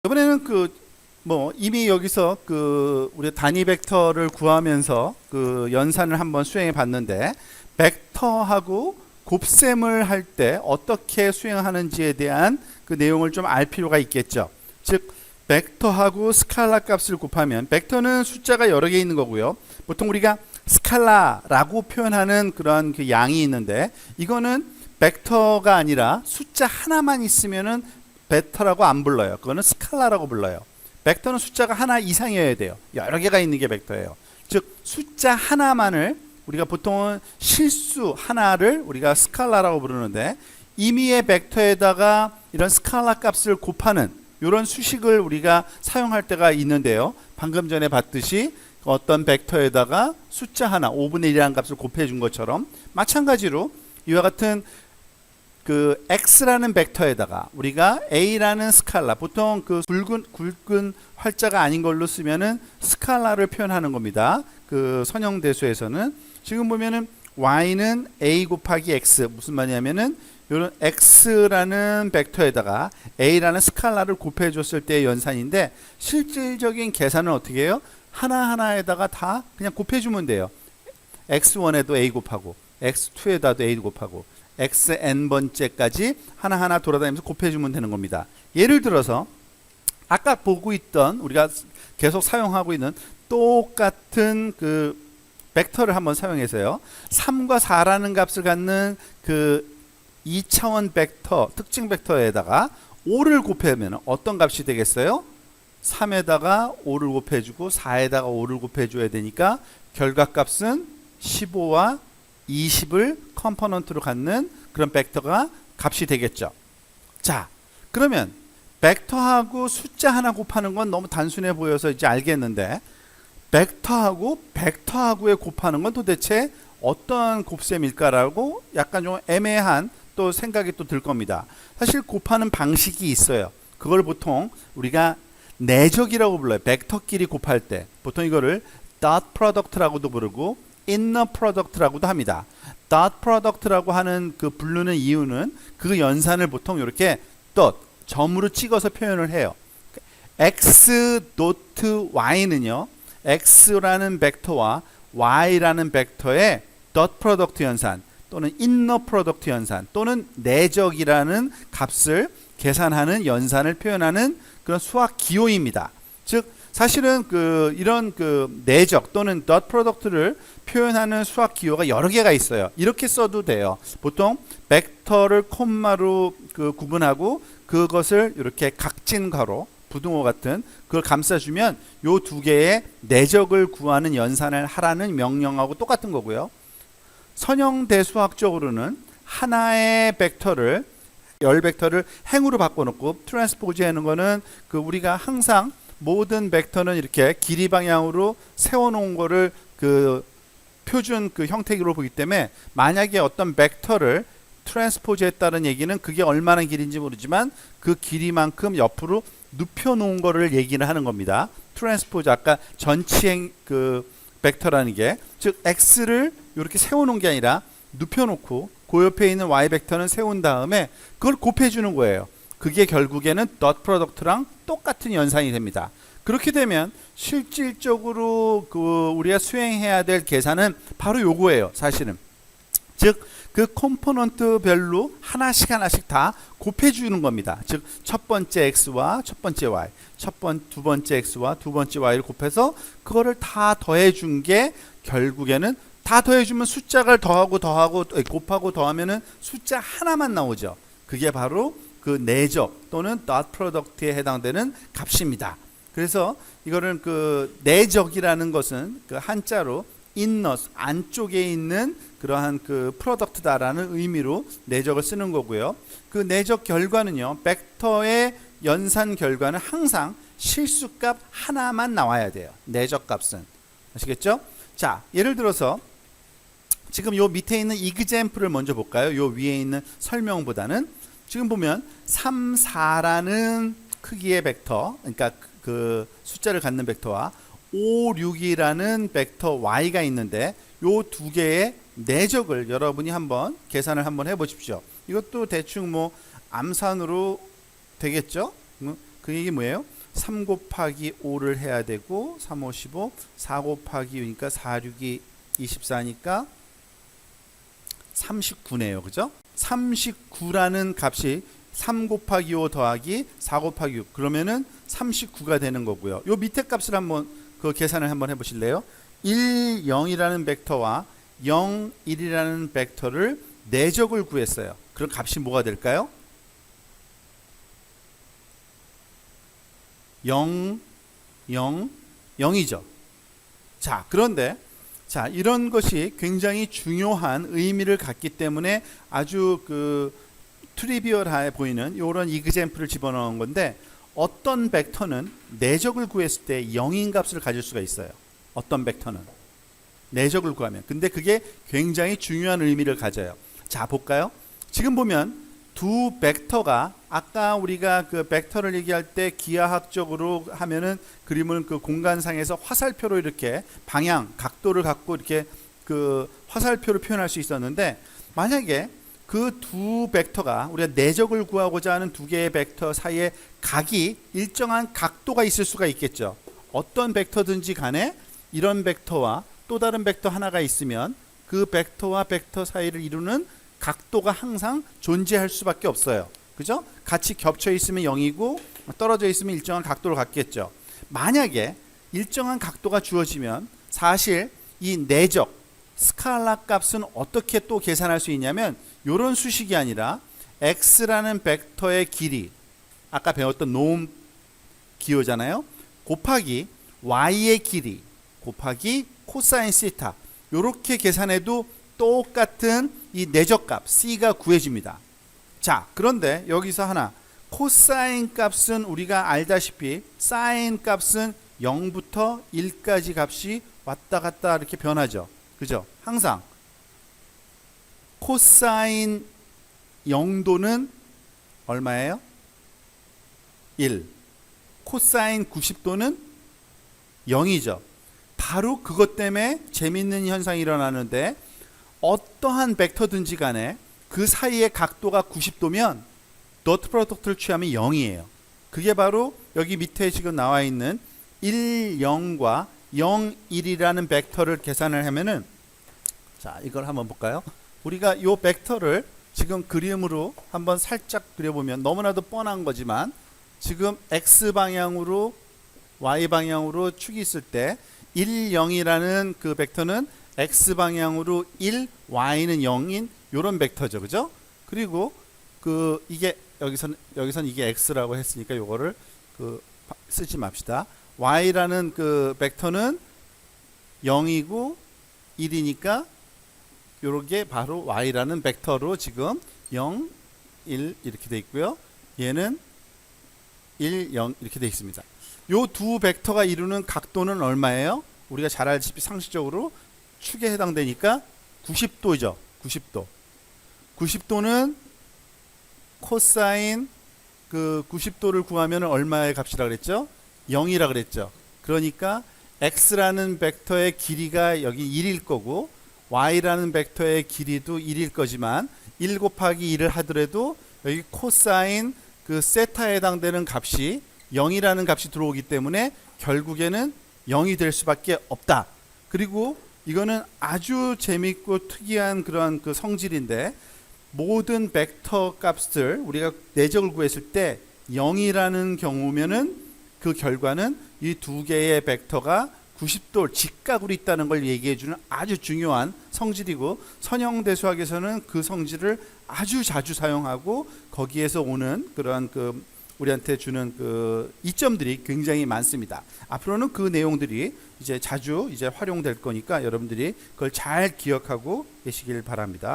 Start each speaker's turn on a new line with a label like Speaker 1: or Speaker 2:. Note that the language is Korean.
Speaker 1: 이번에는 이미 여기서 우리 단위 벡터를 구하면서 연산을 한번 수행해 봤는데, 벡터하고 곱셈을 할 때 어떻게 수행하는지에 대한 그 내용을 좀 알 필요가 있겠죠. 즉 벡터하고 스칼라 값을 곱하면, 벡터는 숫자가 여러 개 있는 거고요. 보통 우리가 스칼라라고 표현하는 그런 그 양이 있는데, 이거는 벡터가 아니라 숫자 하나만 있으면은 벡터라고 안 불러요. 그거는 스칼라라고 불러요. 벡터는 숫자가 하나 이상이어야 돼요. 여러 개가 있는 게 벡터예요. 즉 숫자 하나만을 우리가 보통은 실수 하나를 우리가 스칼라라고 부르는데, 임의의 벡터에다가 이런 스칼라 값을 곱하는 이런 수식을 우리가 사용할 때가 있는데요. 방금 전에 봤듯이 어떤 벡터에다가 숫자 하나 5분의 1이라는 값을 곱해 준 것처럼, 마찬가지로 이와 같은 그 x라는 벡터에다가 우리가 a라는 스칼라, 보통 그 굵은 활자가 아닌 걸로 쓰면은 스칼라를 표현하는 겁니다. 그 선형대수에서는 지금 보면은 y는 a 곱하기 x, 무슨 말이냐면은 이런 x라는 벡터에다가 a라는 스칼라를 곱해 줬을 때의 연산인데, 실질적인 계산은 어떻게 해요? 하나하나에다가 다 그냥 곱해 주면 돼요. x1에도 a 곱하고 x2에다도 a 곱하고 xn번째까지 하나하나 돌아다니면서 곱해주면 되는 겁니다. 예를 들어서 아까 보고 있던, 우리가 계속 사용하고 있는 똑같은 그 벡터를 한번 사용해서요, 3과 4라는 값을 갖는 그 2차원 벡터, 특징 벡터에다가 5를 곱하면 어떤 값이 되겠어요? 3에다가 5를 곱해주고 4에다가 5를 곱해줘야 되니까 결과값은 15와 20을 컴포넌트로 갖는 그런 벡터가 값이 되겠죠. 자, 그러면 벡터하고 숫자 하나 곱하는 건 너무 단순해 보여서 이제 알겠는데, 벡터하고의 곱하는 건 도대체 어떤 곱셈일까라고 약간 좀 애매한 또 생각이 또 들 겁니다. 사실 곱하는 방식이 있어요. 그걸 보통 우리가 내적이라고 불러요. 벡터끼리 곱할 때 보통 이거를 dot product라고도 부르고 inner product라고도 합니다. dot product라고 하는 그 부르는 이유는 그 연산을 보통 이렇게 dot 점으로 찍어서 표현을 해요. x dot y는요, x라는 벡터와 y라는 벡터의 dot product 연산 또는 inner product 연산 또는 내적이라는 값을 계산하는 연산을 표현하는 그런 수학 기호입니다. 즉 사실은 이런 내적 또는 dot product를 표현하는 수학 기호가 여러 개가 있어요. 이렇게 써도 돼요. 보통 벡터를 콤마로 구분하고 그것을 이렇게 각진 괄호, 부등호 같은 그걸 감싸주면 요 두 개의 내적을 구하는 연산을 하라는 명령하고 똑같은 거고요. 선형대수학적으로는 하나의 벡터를, 열 벡터를 행으로 바꿔놓고 트랜스포즈 하는 거는 우리가 항상 모든 벡터는 이렇게 길이 방향으로 세워놓은 거를 표준 형태로 보기 때문에, 만약에 어떤 벡터를 트랜스포즈 했다는 얘기는 그게 얼마나 길인지 모르지만 그 길이만큼 옆으로 눕혀 놓은 거를 얘기를 하는 겁니다. 트랜스포즈, 아까 전치행 벡터라는 게, 즉 x를 이렇게 세워놓은 게 아니라 눕혀놓고 그 옆에 있는 y 벡터는 세운 다음에 그걸 곱해주는 거예요. 그게 결국에는 dot product랑 똑같은 연산이 됩니다. 그렇게 되면 실질적으로 우리가 수행해야 될 계산은 바로 요거예요. 사실은 즉 그 컴포넌트별로 하나씩 다 곱해주는 겁니다. 즉 첫 번째 x와 첫 번째 y, 두 번째 x와 두 번째 y를 곱해서 그거를 다 더해준 게, 결국에는 다 더해주면 숫자를 곱하고 더하면은 숫자 하나만 나오죠. 그게 바로 그 내적 또는 dot product에 해당되는 값입니다. 그래서 이거는 내적이라는 것은 한자로 inner, 안쪽에 있는 그러한 프로덕트다라는 의미로 내적을 쓰는 거고요. 그 내적 결과는요, 벡터의 연산 결과는 항상 실수값 하나만 나와야 돼요. 내적 값은. 아시겠죠? 자, 예를 들어서 지금 요 밑에 있는 example을 먼저 볼까요? 요 위에 있는 설명보다는. 지금 보면 3, 4라는 크기의 벡터, 그러니까 숫자를 갖는 벡터와 5, 6이라는 벡터 y가 있는데, 요 두 개의 내적을 여러분이 한번 계산을 한번 해보십시오. 이것도 대충 암산으로 되겠죠? 그 얘기 뭐예요? 3 곱하기 5를 해야 되고 3, 5, 15, 4 곱하기 6니까 4, 6이 24니까 39네요. 그죠? 39라는 값이 3 곱하기 5 더하기 4 곱하기 6 그러면은 39가 되는 거고요. 요 밑에 값을 한번 그 계산을 한번 해보실래요? 1, 0이라는 벡터와 0, 1이라는 벡터를 내적을 구했어요. 그럼 값이 뭐가 될까요? 0, 0, 0이죠. 자, 그런데 자, 이런 것이 굉장히 중요한 의미를 갖기 때문에 아주 그 트리비얼해 보이는 이런 이그젬플을 집어넣은 건데, 어떤 벡터는 내적을 구했을 때 0인 값을 가질 수가 있어요. 어떤 벡터는 내적을 구하면. 근데 그게 굉장히 중요한 의미를 가져요. 자, 볼까요? 지금 보면 두 벡터가 아까 우리가 그 벡터를 얘기할 때 기하학적으로 하면은 그림을 그 공간상에서 화살표로 이렇게 방향, 각도를 갖고 이렇게 그 화살표로 표현할 수 있었는데, 만약에 그 두 벡터가 우리가 내적을 구하고자 하는 두 개의 벡터 사이에 각이 일정한 각도가 있을 수가 있겠죠. 어떤 벡터든지 간에 이런 벡터와 또 다른 벡터 하나가 있으면 그 벡터와 벡터 사이를 이루는 각도가 항상 존재할 수밖에 없어요. 그죠? 같이 겹쳐 있으면 0이고 떨어져 있으면 일정한 각도를 갖겠죠. 만약에 일정한 각도가 주어지면 사실 이 내적 스칼라 값은 어떻게 또 계산할 수 있냐면, 이런 수식이 아니라 x라는 벡터의 길이, 아까 배웠던 노음 기호잖아요. 곱하기 y의 길이 곱하기 코사인 시타, 이렇게 계산해도 똑같은 이 내적값 c가 구해집니다. 자, 그런데 여기서 하나, 코사인 값은 우리가 알다시피 사인 값은 0부터 1까지 값이 왔다 갔다 이렇게 변하죠. 그죠? 항상 코사인 0도는 얼마예요? 1. 코사인 90도는 0이죠. 바로 그것 때문에 재밌는 현상이 일어나는데, 어떠한 벡터든지 간에 그 사이의 각도가 90도면 도트 프로덕트를 취하면 0이에요. 그게 바로 여기 밑에 지금 나와 있는 1, 0과 0, 1이라는 벡터를 계산을 하면은, 자, 이걸 한번 볼까요? 우리가 이 벡터를 지금 그림으로 한번 살짝 그려보면 너무나도 뻔한 거지만, 지금 x 방향으로 y 방향으로 축이 있을 때 1, 0이라는 그 벡터는 x 방향으로 1, y는 0인 요런 벡터죠. 그죠? 그리고 그 이게 여기선 이게 x라고 했으니까 요거를 그 쓰지 맙시다. y라는 그 벡터는 0이고 1이니까 요렇게 바로 y라는 벡터로 지금 0, 1 이렇게 돼 있고요. 얘는 1, 0 이렇게 돼 있습니다. 요 두 벡터가 이루는 각도는 얼마예요? 우리가 잘 알다시피 상식적으로 축에 해당되니까 90도죠. 90도. 90도는 코사인 그 90도를 구하면 얼마의 값이라 그랬죠? 0이라 그랬죠. 그러니까 x라는 벡터의 길이가 여기 1일 거고 y라는 벡터의 길이도 1일 거지만 1 곱하기 1을 하더라도 여기 코사인 그 세타에 해당되는 값이 0이라는 값이 들어오기 때문에 결국에는 0이 될 수밖에 없다. 그리고 이거는 아주 재밌고 특이한 그런 그 성질인데, 모든 벡터 값을 우리가 내적을 구했을 때 0이라는 경우면은 그 결과는 이 두 개의 벡터가 90도 직각으로 있다는 걸 얘기해주는 아주 중요한 성질이고, 선형대수학에서는 그 성질을 아주 자주 사용하고 거기에서 오는 그런 그 우리한테 주는 그 이점들이 굉장히 많습니다. 앞으로는 그 내용들이 이제 자주 이제 활용될 거니까 여러분들이 그걸 잘 기억하고 계시길 바랍니다.